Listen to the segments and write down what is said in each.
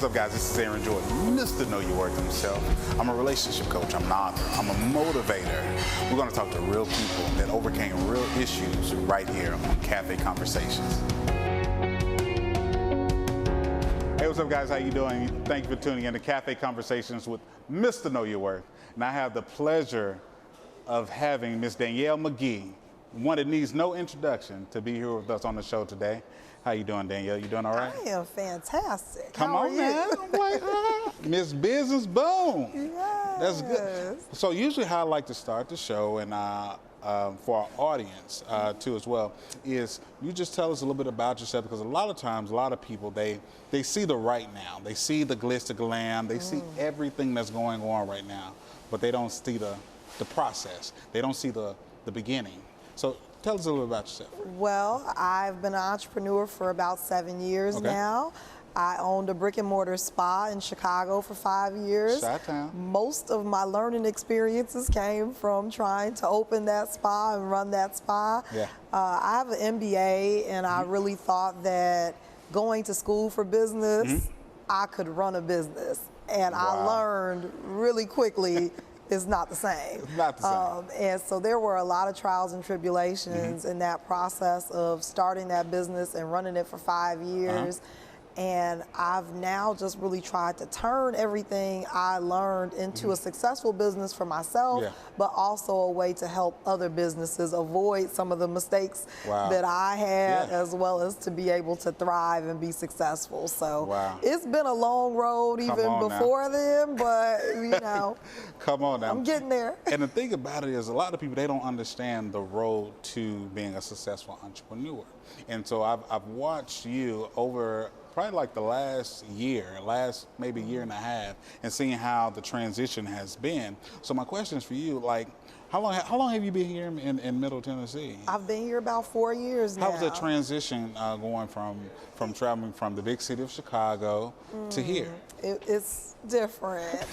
up, guys? This is Aaron Jordan, Mr. Know Your Worth himself. I'm a relationship coach, I'm an author, I'm a motivator. We're going to talk to real people that overcame real issues right here on Cafe Conversations. Hey, what's up, guys? How you doing? Thank you for tuning in to Cafe Conversations with Mr. Know Your Worth. And I have the pleasure of having Miss Danielle McGhee, one that needs no introduction, to be here with us on the show today. How you doing, Danielle? You doing all right? I am fantastic. Come How on, are you? man. I'm like, Miss Business, boom. Yes. That's good. So usually how I like to start the show, and for our audience too as well, is you just tell us a little bit about yourself, because a lot of times, a lot of people, they see the right now. They see the glitz, the glam. They see everything that's going on right now, but they don't see the process. They don't see the beginning. So tell us a little bit about yourself. Well, I've been an entrepreneur for about 7 years now. I owned a brick and mortar spa in Chicago for 5 years. Chi-town. Most of my learning experiences came from trying to open that spa and run that spa. Yeah. I have an MBA, and I really thought that going to school for business, I could run a business. And I learned really quickly it's not the same. It's not the same. And so there were a lot of trials and tribulations in that process of starting that business and running it for 5 years. And I've now just really tried to turn everything I learned into a successful business for myself, but also a way to help other businesses avoid some of the mistakes that I had, as well as to be able to thrive and be successful. So it's been a long road even before then, but you know, come on now. I'm getting there. And the thing about it is, a lot of people, they don't understand the road to being a successful entrepreneur. And so I've watched you over probably like the last maybe year and a half, and seeing how the transition has been. So my question is for you, like, how long have you been here in Middle Tennessee? I've been here about 4 years now. How was the transition going from traveling from the big city of Chicago to here? It's different.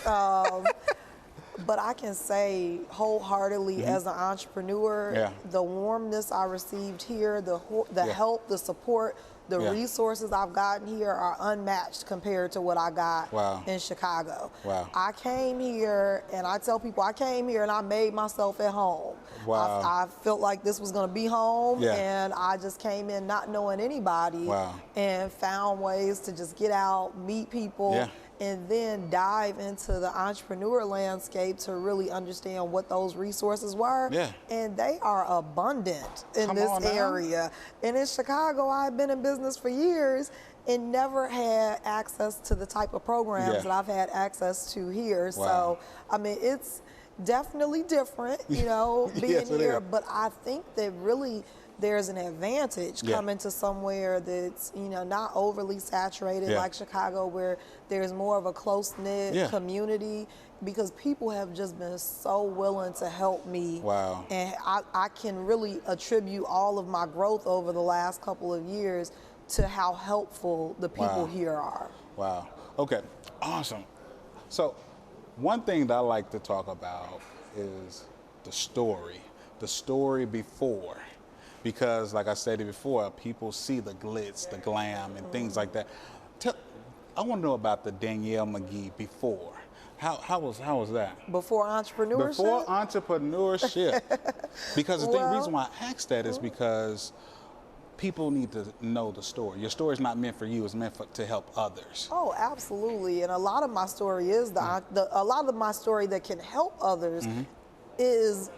But I can say wholeheartedly, as an entrepreneur, the warmness I received here, the help, the support, the resources I've gotten here are unmatched compared to what I got in Chicago. I came here, and I tell people I came here and I made myself at home. I felt like this was going to be home, and I just came in not knowing anybody and found ways to just get out, meet people, and then dive into the entrepreneur landscape to really understand what those resources were. And they are abundant in this area. And in Chicago, I've been in business for years and never had access to the type of programs that I've had access to here. So, I mean, it's definitely different, you know, being here, but I think that really there's an advantage coming to somewhere that's, you know, not overly saturated like Chicago, where there's more of a close-knit community, because people have just been so willing to help me. And I can really attribute all of my growth over the last couple of years to how helpful the people here are. Okay, awesome. So one thing that I like to talk about is the story before. Because, like I said before, people see the glitz, the glam, and things like that. I want to know about the Danielle McGhee before. How was that? Before entrepreneurship? Before entrepreneurship. Because the reason why I asked that is because people need to know the story. Your story is not meant for you; it's meant to help others. Oh, absolutely. And a lot of my story is a lot of my story that can help others is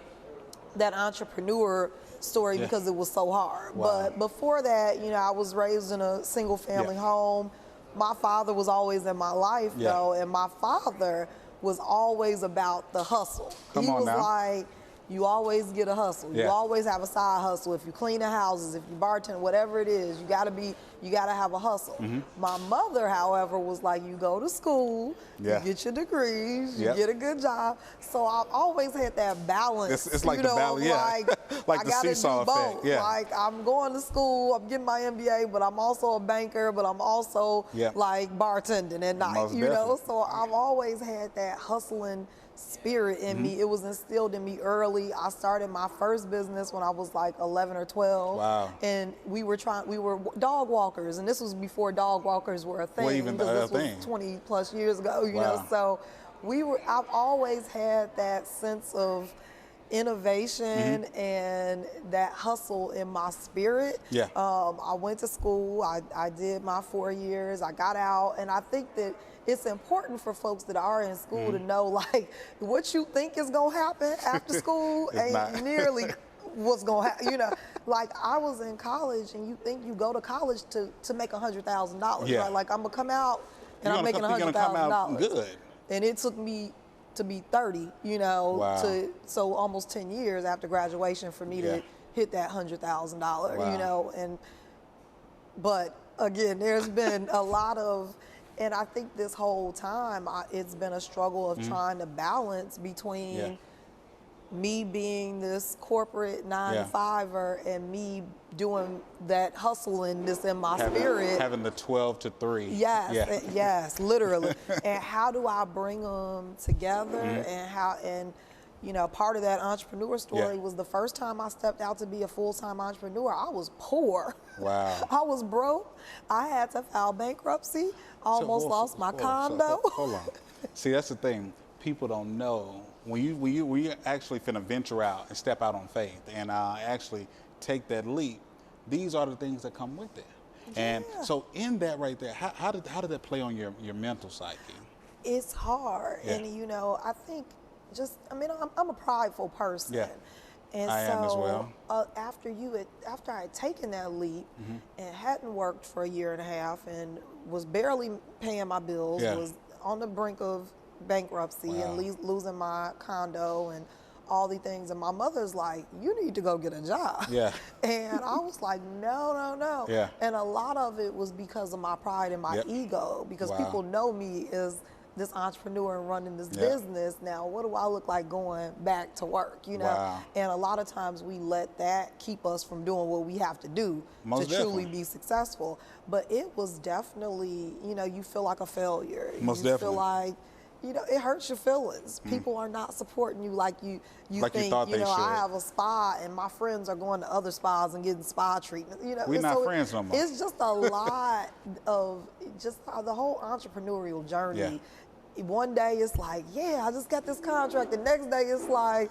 that entrepreneur story, because it was so hard. But before that, you know, I was raised in a single family home. My father was always in my life though, and my father was always about the hustle. He was like, you always get a hustle. You always have a side hustle. If you clean the houses, if you bartend, whatever it is, you gotta have a hustle. My mother, however, was like, you go to school, you get your degrees, you get a good job. So I've always had that balance. It's like the balance, like the seesaw effect. Like, I'm going to school, I'm getting my MBA, but I'm also a banker, but I'm also like bartending at night, you know? So I've always had that hustling spirit in me. It was instilled in me early. I started my first business when I was like 11 or 12. Wow. And we were dog walkers, and this was before dog walkers were a thing. Well, even because the this thing. was 20 plus years ago, you Wow. know. So I've always had that sense of innovation and that hustle in my spirit. Yeah. I went to school, I did my 4 years, I got out, and I think that it's important for folks that are in school to know, like, what you think is gonna happen after school ain't nearly what's gonna happen. You know, like, I was in college, and you think you go to college to make $100,000. Yeah. Right? Like, I'm gonna come out and You're I'm making gonna come out $100,000. good. And it took me to be 30, you know, Wow. so almost 10 years after graduation for me to hit that $100,000, Wow. you know. But again, there's been a lot of, and I think this whole time it's been a struggle of trying to balance between me being this corporate 9-to-5er and me doing that hustling this in my spirit. Having the 12 to 3. Yes, yes, literally. And how do I bring them together? And you know, part of that entrepreneur story was the first time I stepped out to be a full-time entrepreneur, I was poor. Wow. I was broke. I had to file bankruptcy. I almost lost my condo. Hold on. See, that's the thing. People don't know. When you actually finna venture out and step out on faith and actually take that leap, these are the things that come with it. And so in that right there, how did that play on your mental psyche? It's hard. And you know, I think I'm a prideful person. Yeah. And I am as well. After I had taken that leap and hadn't worked for a year and a half and was barely paying my bills, was on the brink of bankruptcy and losing my condo and all these things, and my mother's like, you need to go get a job. Yeah. And I was like, no. Yeah. And a lot of it was because of my pride and my ego, because people know me as this entrepreneur and running this business. Now, what do I look like going back to work, you know? Wow. And a lot of times we let that keep us from doing what we have to do to truly be successful. But it was definitely, you know, you feel like a failure. Most you definitely. feel like, you know, it hurts your feelings. People are not supporting you like you like think, you thought they should. I have a spa and my friends are going to other spas and getting spa treatment. You know, we're not friends no more. It's just a lot of just the whole entrepreneurial journey. Yeah. One day it's like, I just got this contract. The next day it's like,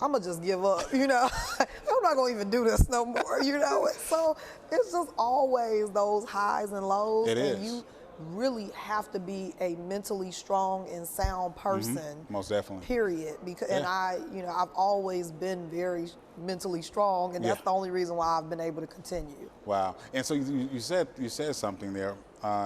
I'm gonna just give up, you know. I'm not gonna even do this no more, you know. So it's just always those highs and lows. It is. You really have to be a mentally strong and sound person. Most definitely. Period. Because and I've always been very mentally strong, and that's the only reason why I've been able to continue. Wow. And so you said something there.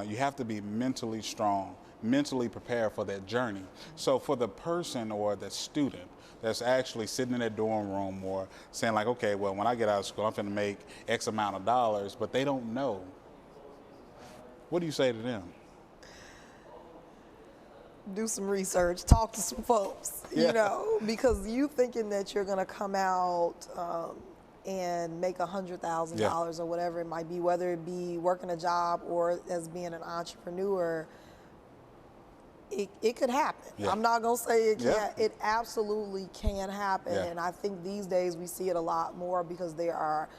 You have to be mentally strong, mentally prepared for that journey. So for the person or the student that's actually sitting in their dorm room or saying like, okay, well, when I get out of school, I'm going to make X amount of dollars, but they don't know. What do you say to them? Do some research, talk to some folks, you know, because you thinking that you're going to come out and make $100,000 or whatever it might be, whether it be working a job or as being an entrepreneur, it could happen. I'm not going to say it can't. It absolutely can happen. And I think these days we see it a lot more because there are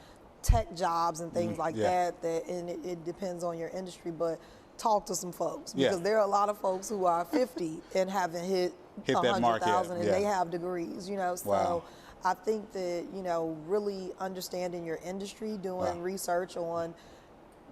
tech jobs and things like that, and it depends on your industry, but talk to some folks because there are a lot of folks who are 50 and haven't hit 100,000 and they have degrees, you know. So I think that, you know, really understanding your industry, doing research on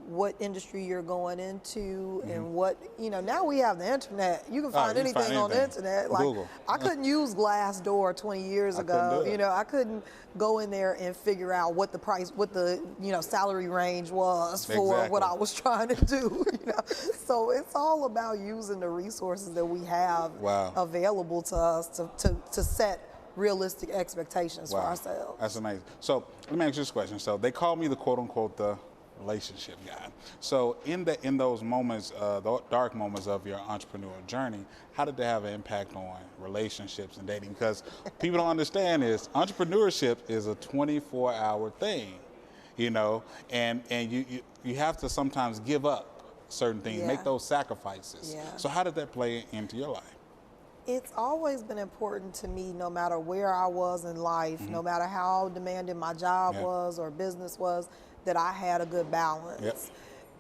what industry you're going into and what, you know, now we have the internet. You can find anything on the internet. Like Google. I couldn't use Glassdoor 20 years ago. You know, I couldn't go in there and figure out what the price, what the, you know, salary range was for what I was trying to do. You know? So it's all about using the resources that we have available to us to set realistic expectations for ourselves. That's amazing. So let me ask you this question. So they call me the quote unquote the relationship guy. So in those moments, the dark moments of your entrepreneurial journey, how did they have an impact on relationships and dating? Because people don't understand is entrepreneurship is a 24-hour thing, you know, and you have to sometimes give up certain things, make those sacrifices. So how did that play into your life? It's always been important to me, no matter where I was in life, no matter how demanding my job was or business was, that I had a good balance. Yep.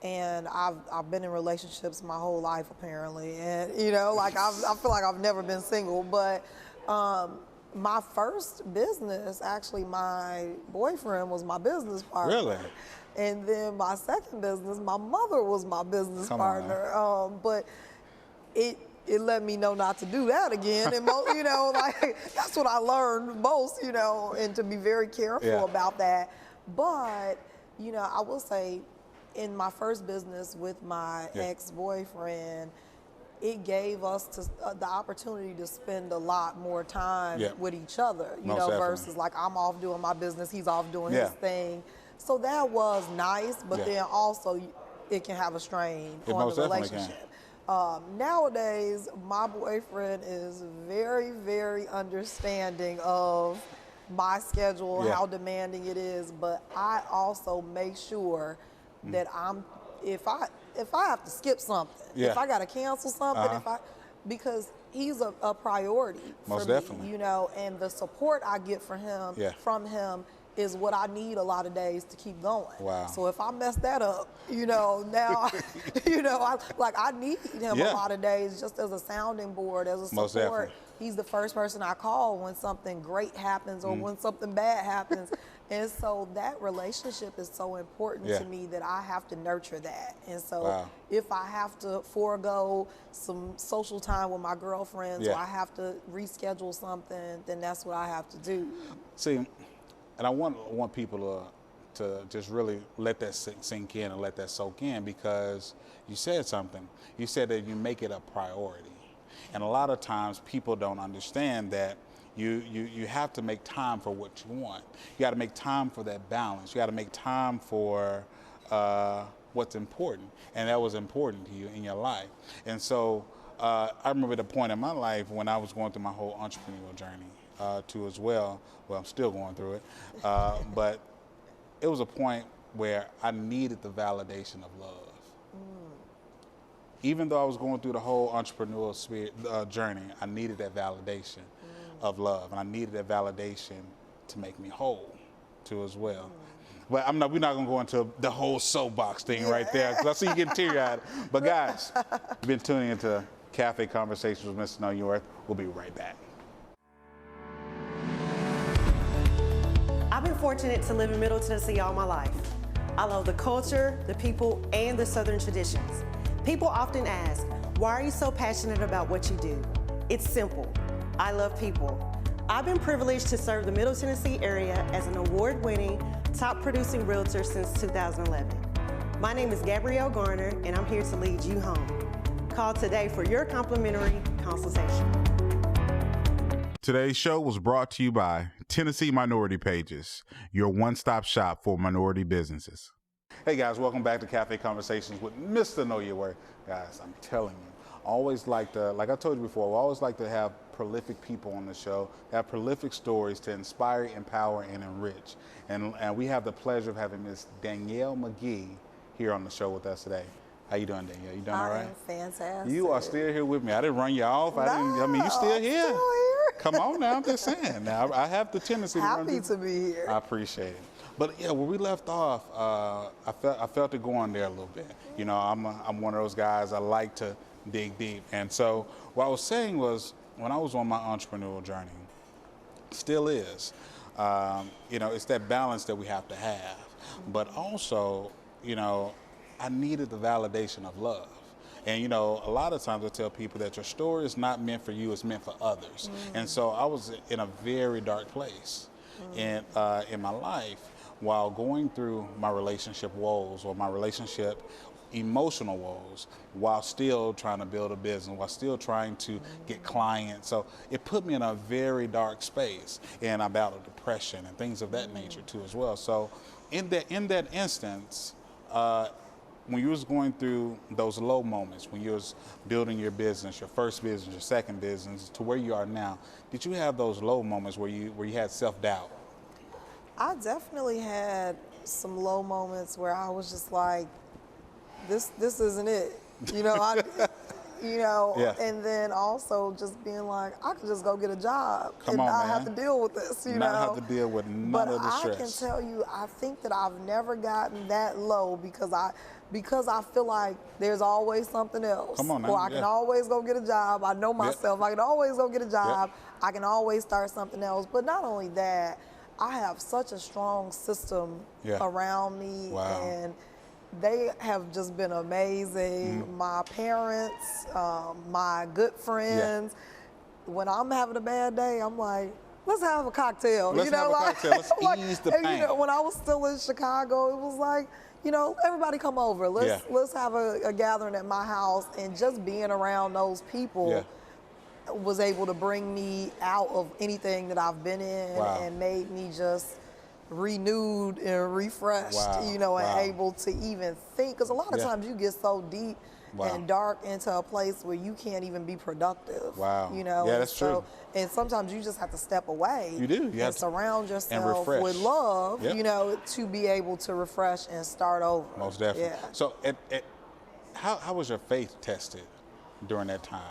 And I've been in relationships my whole life, apparently. And, you know, like I feel like I've never been single. But my first business, actually, my boyfriend was my business partner. Really? And then my second business, my mother was my business partner. But it let me know not to do that again. And, you know, like, that's what I learned most, you know, and to be very careful about that. But, you know, I will say, in my first business with my ex-boyfriend, it gave us the opportunity to spend a lot more time with each other, you know, versus like I'm off doing my business, he's off doing his thing. So that was nice, but then also it can have a strain on the relationship. Nowadays, my boyfriend is very, very understanding of my schedule, how demanding it is, but I also make sure that if I have to skip something, if I got to cancel something, because he's a priority for me, you know, and the support I get from him is what I need a lot of days to keep going. Wow. So if I mess that up, you know, now, you know, I need him a lot of days just as a sounding board, as a support. He's the first person I call when something great happens or when something bad happens. And so that relationship is so important to me that I have to nurture that. And so if I have to forego some social time with my girlfriends or I have to reschedule something, then that's what I have to do. See, and I want people to just really let that sink in and let that soak in, because you said something. You said that you make it a priority. And a lot of times people don't understand that you have to make time for what you want. You got to make time for that balance. You got to make time for what's important. And that was important to you in your life. And so I remember the point in my life when I was going through my whole entrepreneurial journey too as well. Well, I'm still going through it. But it was a point where I needed the validation of love. Even though I was going through the whole entrepreneurial journey, I needed that validation of love, and I needed that validation to make me whole, too, as well. But we're not going to go into the whole soapbox thing right there, because I see you getting teary-eyed. But guys, you've been tuning into Cafe Conversations with Mr. Know Your Worth. We'll be right back. I've been fortunate to live in Middle Tennessee all my life. I love the culture, the people, and the Southern traditions. People often ask, why are you so passionate about what you do? It's simple. I love people. I've been privileged to serve the Middle Tennessee area as an award-winning, top-producing realtor since 2011. My name is Gabrielle Garner, and I'm here to lead you home. Call today for your complimentary consultation. Today's show was brought to you by Tennessee Minority Pages, your one-stop shop for minority businesses. Hey guys, welcome back to Cafe Conversations with Mr. Know Your Worth. Guys, I'm telling you, always like I told you before, we always like to have prolific people on the show, have prolific stories to inspire, empower, and enrich. And we have the pleasure of having Miss Danielle McGee here on the show with us today. How you doing, Danielle? You doing all right? I am fantastic. You are still here with me. I didn't run you off. I mean, you still here. Still here. Come on now, I'm just saying. Now, I have the tendency to run. Happy to be here. I appreciate it. But yeah, where we left off, I felt it going there a little bit. You know, I'm one of those guys, I like to dig deep. And so what I was saying was, when I was on my entrepreneurial journey, still is, you know, it's that balance that we have to have. But also, you know, I needed the validation of love. And, you know, a lot of times I tell people that your story is not meant for you, it's meant for others. And so I was in a very dark place in my life while going through my relationship woes or my relationship emotional woes, while still trying to build a business, while still trying to get clients. So it put me in a very dark space, and I battled depression and things of that nature too as well. So in that instance, when you was going through those low moments, when you was building your business, your first business, your second business, to where you are now, did you have those low moments where you had self-doubt? I definitely had some low moments where I was just like, this isn't it. You know, you know, and then also just being like, I could just go get a job and not have to deal with this, you know. Not have to deal with none of the stress. But I can tell you, I think that I've never gotten that low because I feel like there's always something else. Come on now. Or I can always go get a job. I know myself. I can always go get a job. I can always start something else. But not only that, I have such a strong system around me, and they have just been amazing. My parents, my good friends. When I'm having a bad day, I'm like, let's have a cocktail. Let's have a cocktail. Let's ease the pain. You know, when I was still in Chicago, it was like, you know, everybody come over. Let's have a gathering at my house, and just being around those people was able to bring me out of anything that I've been in and made me just renewed and refreshed, you know, and able to even think. Because a lot of times you get so deep and dark into a place where you can't even be productive. You know, that's true. And sometimes you just have to step away. You do. You have to surround yourself and with love, you know, to be able to refresh and start over. Most definitely. So, how was your faith tested during that time?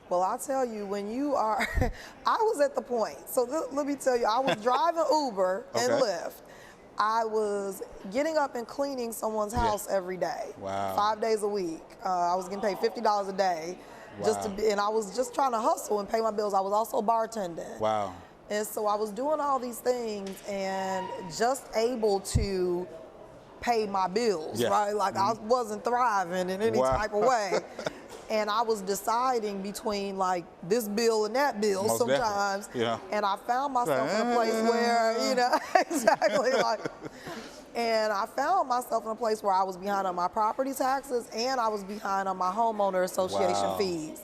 Well, I'll tell you, when you are, I was at the point. So let me tell you, I was driving Uber and Lyft. I was getting up and cleaning someone's house every day, 5 days a week. I was getting paid $50 a day, just to be, and I was just trying to hustle and pay my bills. I was also bartending. And so I was doing all these things and just able to pay my bills, right? Like I wasn't thriving in any type of way. And I was deciding between like this bill and that bill sometimes. And I found myself in a place where, you know, exactly like, and I found myself in a place where I was behind on my property taxes and I was behind on my homeowner association fees.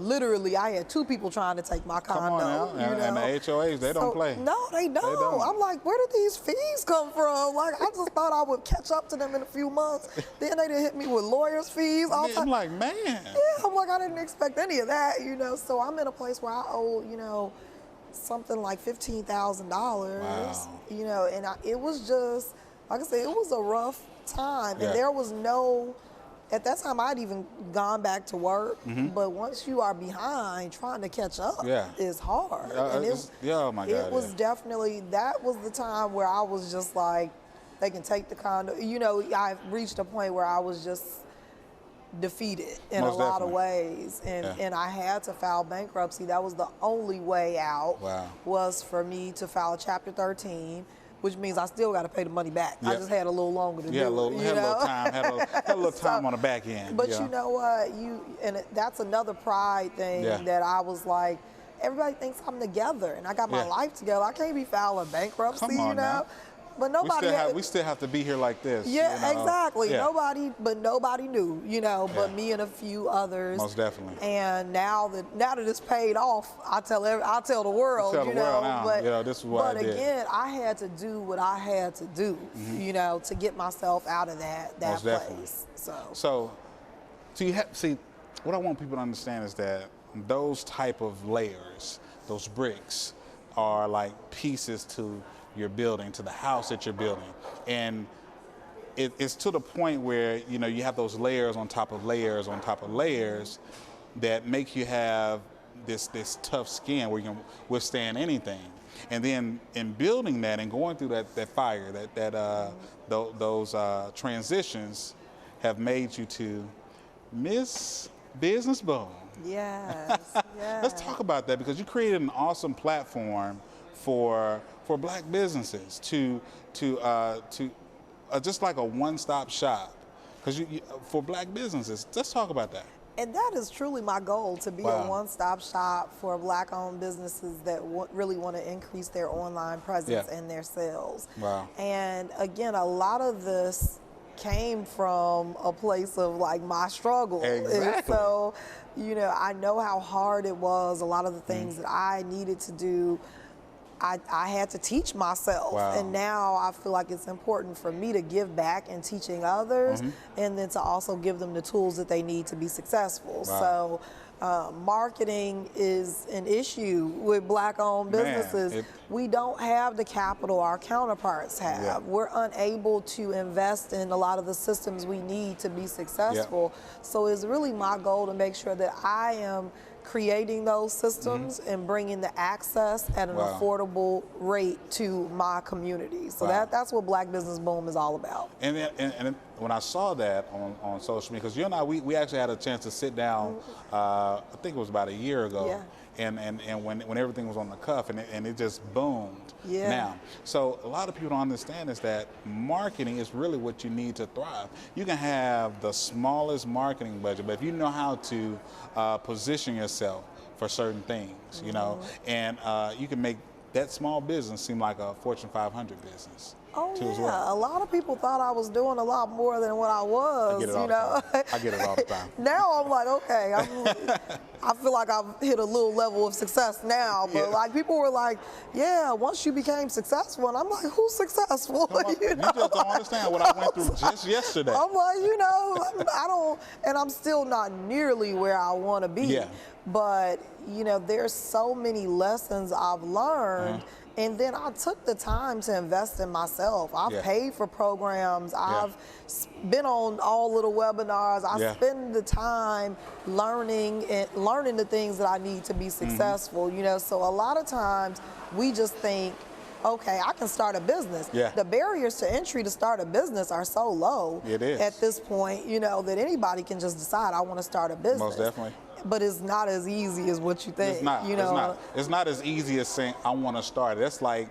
Literally, I had 2 people trying to take my condo. Come on now. And the HOAs, they don't play. No, they don't. I'm like, where did these fees come from? Like, I just thought I would catch up to them in a few months. Then they didn't hit me with lawyers' fees. I'm like, man. Yeah, I'm like, I didn't expect any of that, you know. So I'm in a place where I owe, you know, something like $15,000. You know, and it was just, like I said, it was a rough time. And there was no... At that time, I'd even gone back to work, but once you are behind, trying to catch up is hard. And it was definitely, that was the time where I was just like, they can take the condo. You know, I reached a point where I was just defeated in a lot of ways. And I had to file bankruptcy. That was the only way out, was for me to file Chapter 13. Which means I still got to pay the money back. I just had a little longer to do it. Had a little time on the back end. But you know what? That's another pride thing that I was like, everybody thinks I'm together and I got my life together. I can't be filing bankruptcy, you know? Now. But nobody we still have to be here like this. Yeah, you know? Exactly. Nobody knew, you know, but me and a few others. Most definitely. And now that it's paid off, I'll tell the world, you know. But this is what I did. Again, I had to do what I had to do, you know, to get myself out of that Most place. Definitely. So you see, what I want people to understand is that those type of layers, those bricks, are like pieces to your building, to the house that you're building. And it's to the point where, you know, you have those layers on top of layers on top of layers that make you have this tough skin where you can withstand anything. And then in building that and going through that fire, those transitions have made you to Miss Business Boom. Yes. Let's talk about that, because you created an awesome platform for Black businesses to just like a one-stop shop, because for Black businesses. Let's talk about that. And that is truly my goal, to be a one-stop shop for Black-owned businesses that really want to increase their online presence and their sales. And again, a lot of this came from a place of like my struggle. And so, you know, I know how hard it was. A lot of the things that I needed to do, I had to teach myself. And now I feel like it's important for me to give back in teaching others, and then to also give them the tools that they need to be successful. So Marketing is an issue with Black-owned businesses. We don't have the capital our counterparts have. Yeah. We're unable to invest in a lot of the systems we need to be successful. Yeah. So it's really my goal to make sure that I am creating those systems and bringing the access at an affordable rate to my community. So that's what Black Business Boom is all about. And when I saw that on social media, because you and I, we actually had a chance to sit down, I think it was about a year ago, and when everything was on the cuff, and it just boomed now. So a lot of people don't understand is that marketing is really what you need to thrive. You can have the smallest marketing budget, but if you know how to position yourself for certain things, you know, and you can make that small business seem like a Fortune 500 business. Oh yeah, a lot of people thought I was doing a lot more than what I was. I get it all the time. I get it all the time. Now I'm like, okay, I feel like I've hit a little level of success now. But like people were like, yeah, once you became successful, and I'm like, who's successful? You just don't understand what I went through just yesterday. I'm like, you know, I don't, and I'm still not nearly where I want to be. Yeah. But you know, there's so many lessons I've learned. And then I took the time to invest in myself. I've paid for programs. I've been on all little webinars. I spend the time learning the things that I need to be successful. You know, so a lot of times we just think, okay, I can start a business. The barriers to entry to start a business are so low at this point, you know, that anybody can just decide I want to start a business. Most definitely. But it's not as easy as what you think. It's not. You know? It's not as easy as saying I want to start. That's like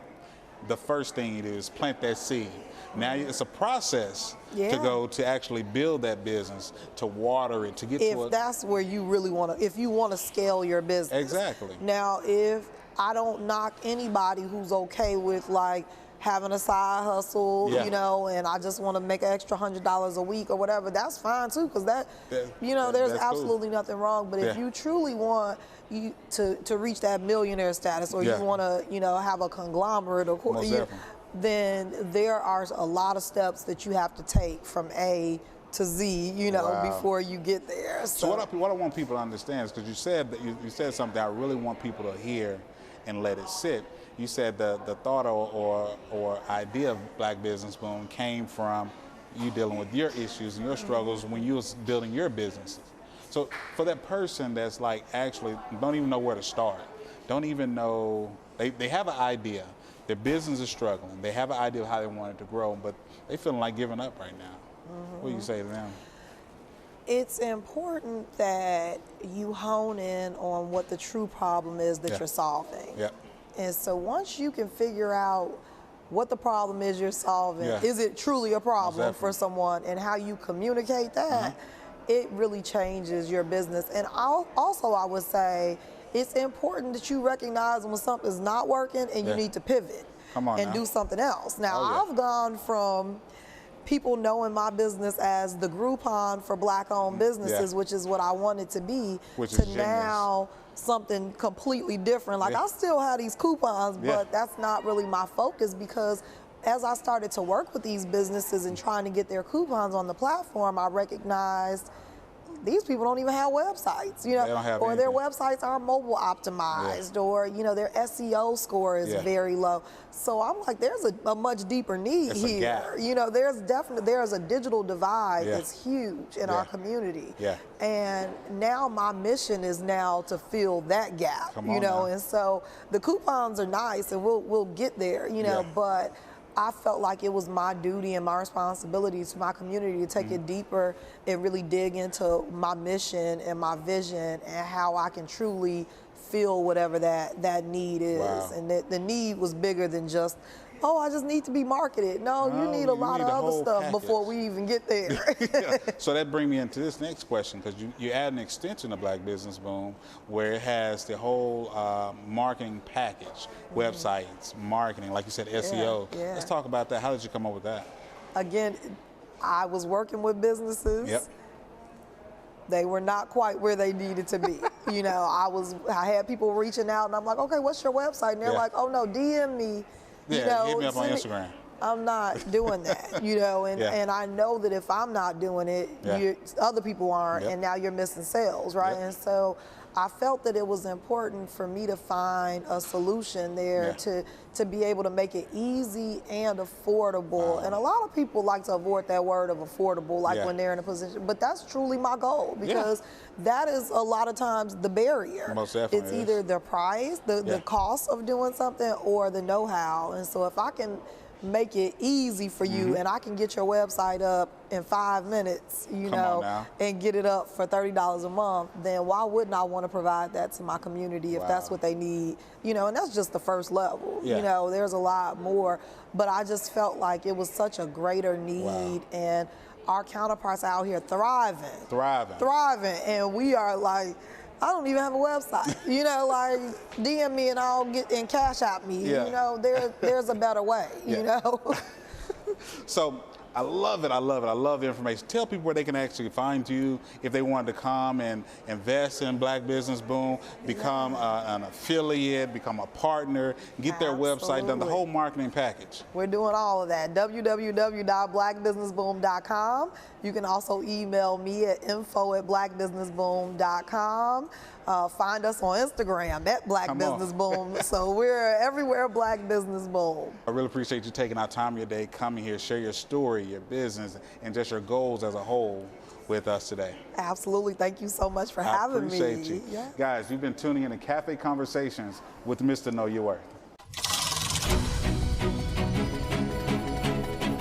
the first thing you do is plant that seed. Now it's a process to go to actually build that business, to water it, to get to it. If that's where you really want to, if you want to scale your business. Exactly. Now, if I don't knock anybody who's okay with like having a side hustle, you know, and I just want to make an extra $100 a week or whatever, that's fine too, because you know, there's absolutely nothing wrong. But if you truly want to reach that millionaire status, or you want to, you know, have a conglomerate, or then there are a lot of steps that you have to take from A to Z, you know, before you get there. So what I want people to understand is, because you said that you said something I really want people to hear and let it sit. You said the thought or idea of Black Business Boom came from you dealing with your issues and your struggles when you was building your businesses. So for that person that's like actually don't even know where to start, don't even know, they have an idea, their business is struggling, they have an idea of how they want it to grow, but they feeling like giving up right now. What do you say to them? It's important that you hone in on what the true problem is that you're solving. And so once you can figure out what the problem is you're solving, is it truly a problem for someone, and how you communicate that, it really changes your business. And also I would say it's important that you recognize when something's not working and you need to pivot and do something else. Now, I've gone from people knowing my business as the Groupon for Black-owned businesses, which is what I wanted to be, to now something completely different. Like I still have these coupons, but that's not really my focus, because as I started to work with these businesses and trying to get their coupons on the platform, I recognized these people don't even have websites, you know, or their websites aren't mobile optimized, or, you know, their SEO score is very low. So I'm like, there's a much deeper need here. You know, there's a digital divide that's huge in our community. And now my mission is now to fill that gap, you know, and so the coupons are nice and we'll get there, you know, but I felt like it was my duty and my responsibility to my community to take it deeper and really dig into my mission and my vision and how I can truly fill whatever that need is. And the need was bigger than just, oh, I just need to be marketed. No, you need a lot of other stuff before we even get there. So that brings me into this next question, because you add an extension of Black Business Boom where it has the whole marketing package, websites, marketing, like you said, SEO. Let's talk about that. How did you come up with that? Again, I was working with businesses. They were not quite where they needed to be. You know, I had people reaching out and I'm like, okay, what's your website? And they're like, oh no, DM me. You know, hit me up on Instagram. I'm not doing that, you know, and I know that if I'm not doing it, other people aren't, and now you're missing sales, right? And so I felt that it was important for me to find a solution there to be able to make it easy and affordable. And a lot of people like to avoid that word of affordable, like when they're in a position, but that's truly my goal, because that is a lot of times the barrier. Most definitely. It's either the price, the cost of doing something, or the know-how. And so if I can make it easy for you, and I can get your website up in 5 minutes, you know, and get it up for $30 a month, then why wouldn't I want to provide that to my community if that's what they need? You know, and that's just the first level. You know, there's a lot more, but I just felt like it was such a greater need, and our counterparts out here thriving, and we are like, I don't even have a website. You know, like DM me and I'll get and cash out me. You know, there's a better way. You know. So I love it. I love it. I love the information. Tell people where they can actually find you if they wanted to come and invest in Black Business Boom, become an affiliate, become a partner, get their website done, the whole marketing package. We're doing all of that. www.blackbusinessboom.com. You can also email me at info@blackbusinessboom.com. Find us on Instagram at Black Business Boom. So we're everywhere Black Business Boom. I really appreciate you taking out time of your day, coming here, share your story, your business, and just your goals as a whole with us today. Absolutely. Thank you so much for having me. I appreciate you. Guys, you've been tuning in to Cafe Conversations with Mr. Know Your Worth.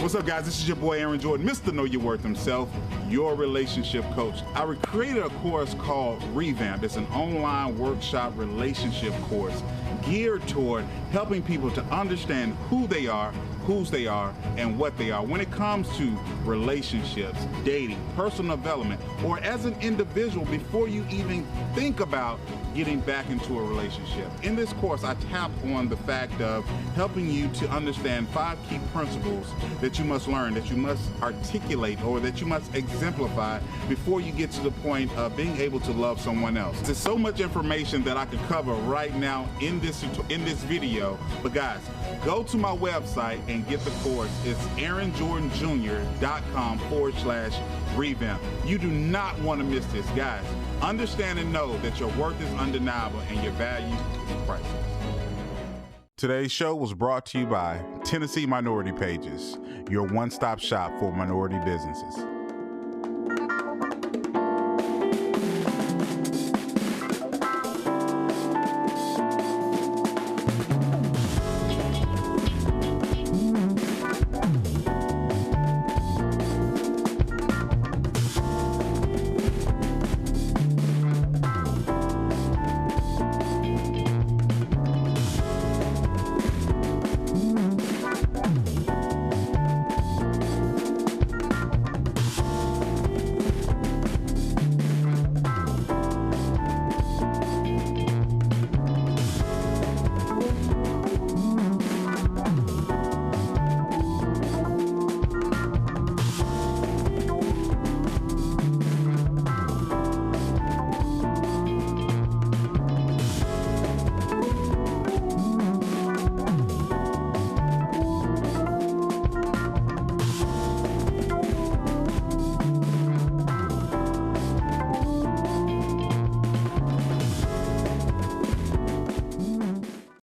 What's up, guys? This is your boy Aaron Jordan, Mr. Know Your Worth himself, your relationship coach. I created a course called Revamp. It's an online workshop relationship course geared toward helping people to understand who they are, whose they are, and what they are when it comes to relationships, dating, personal development, or as an individual before you even think about getting back into a relationship. In this course, I tap on the fact of helping you to understand 5 key principles that you must learn, that you must articulate, or that you must exemplify before you get to the point of being able to love someone else. There's so much information that I could cover right now in this video, but guys, go to my website and get the course. It's aaronjordanjr.com/revamp. You do not want to miss this, guys. Understand and know that your worth is undeniable and your value is priceless. Today's show was brought to you by Tennessee Minority Pages, your one-stop shop for minority businesses.